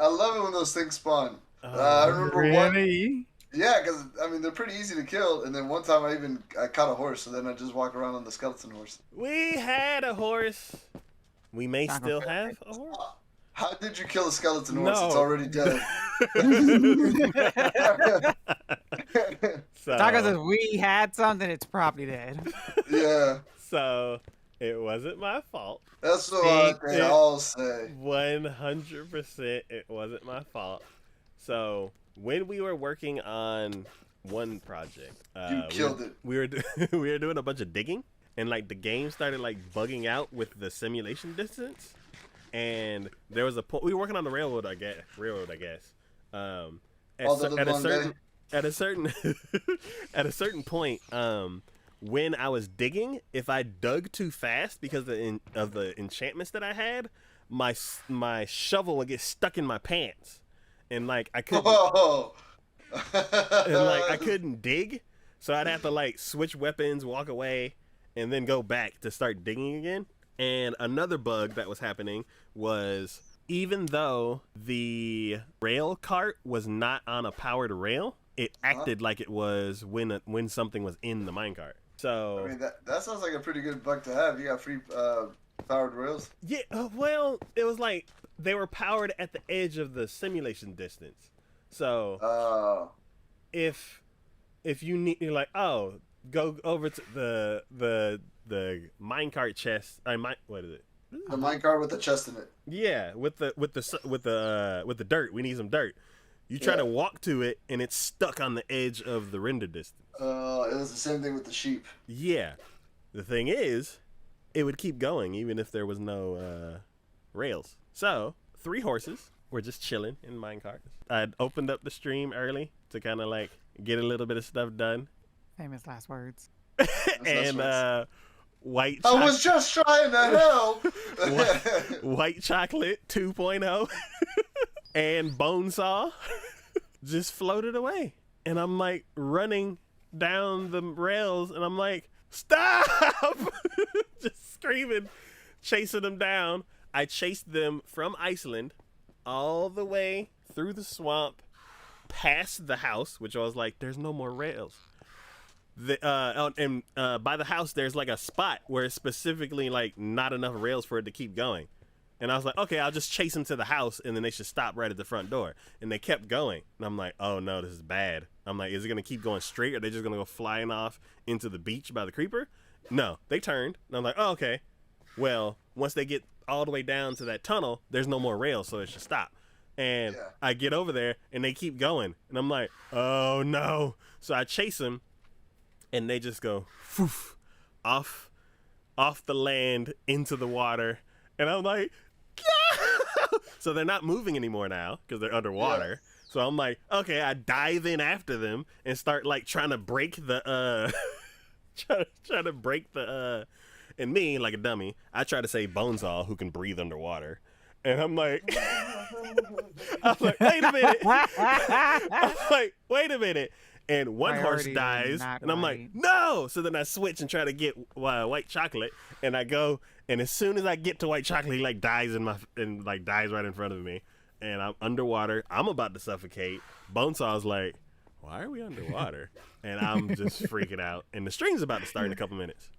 I love it when those things spawn. I remember one. Really? Yeah, because I mean they're pretty easy to kill. And then one time I caught a horse, so then I just walk around on the skeleton horse. We had a horse. We may Not gonna still fit. have a horse. How did you kill a skeleton horse? It's No. already dead. Taco says So, we had something. It's probably dead. Yeah, so it wasn't my fault. that's what they It- all say. 100% it wasn't my fault. So when we were working on one project, You killed it. we were we were doing a bunch of digging, and like the game started like bugging out with the simulation distance, and there was a point we were working on the railroad, I guess. At, All the cer- at a long certain day? at a certain at a certain point, when I was digging, if I dug too fast because of the enchantments that I had, my shovel would get stuck in my pants, and like I couldn't Oh. and like I couldn't dig, so I'd have to like switch weapons, walk away, and then go back to start digging again. And another bug that was happening was even though the rail cart was not on a powered rail, it acted like it was when something was in the minecart. So I mean that sounds like a pretty good bug to have. You got free powered rails. yeah, well, it was like they were powered at the edge of the simulation distance. So if you need, you're like, oh, go over to the minecart chest. What is it? The minecart with the chest in it. Yeah, with the dirt. We need some dirt. You try to walk to it, and it's stuck on the edge of the render distance. It was the same thing with the sheep. Yeah, the thing is, it would keep going even if there was no rails. So 3 horses were just chilling in minecarts. I'd opened up the stream early to kind of like get a little bit of stuff done. Famous last words. And white I chocolate, was just trying to help. white chocolate 2.0 and Bonesaw just floated away. And I'm like running down the rails, and I'm like, stop! Just screaming, chasing them down. I chased them from Iceland all the way through the swamp, past the house, which I was like, there's no more rails. By the house, there's like a spot where it's specifically like not enough rails for it to keep going. And I was like, okay, I'll just chase them to the house, and then they should stop right at the front door. And they kept going. And I'm like, oh no, this is bad. I'm like, is it going to keep going straight, or are they just going to go flying off into the beach by the creeper? No, they turned. And I'm like, oh, okay. Well, once they get all the way down to that tunnel, there's no more rails, so it should stop. And I get over there, and they keep going. And I'm like, oh no. So I chase them, and they just go poof, off the land into the water. And I'm like, so they're not moving anymore now because they're underwater. So I'm like, okay, I dive in after them and start like trying to break the trying to break the and me, like a dummy, I try to say Bonesaw, who can breathe underwater. And I'm like, wait a minute. I'm like, wait a minute. And one horse Priorities dies, not and I'm like, right. no! So then I switch and try to get white chocolate, and I go, and as soon as I get to white chocolate, he like dies dies right in front of me, and I'm underwater. I'm about to suffocate. Bonesaw's like, why are we underwater? And I'm just freaking out. And the stream's about to start in a couple minutes.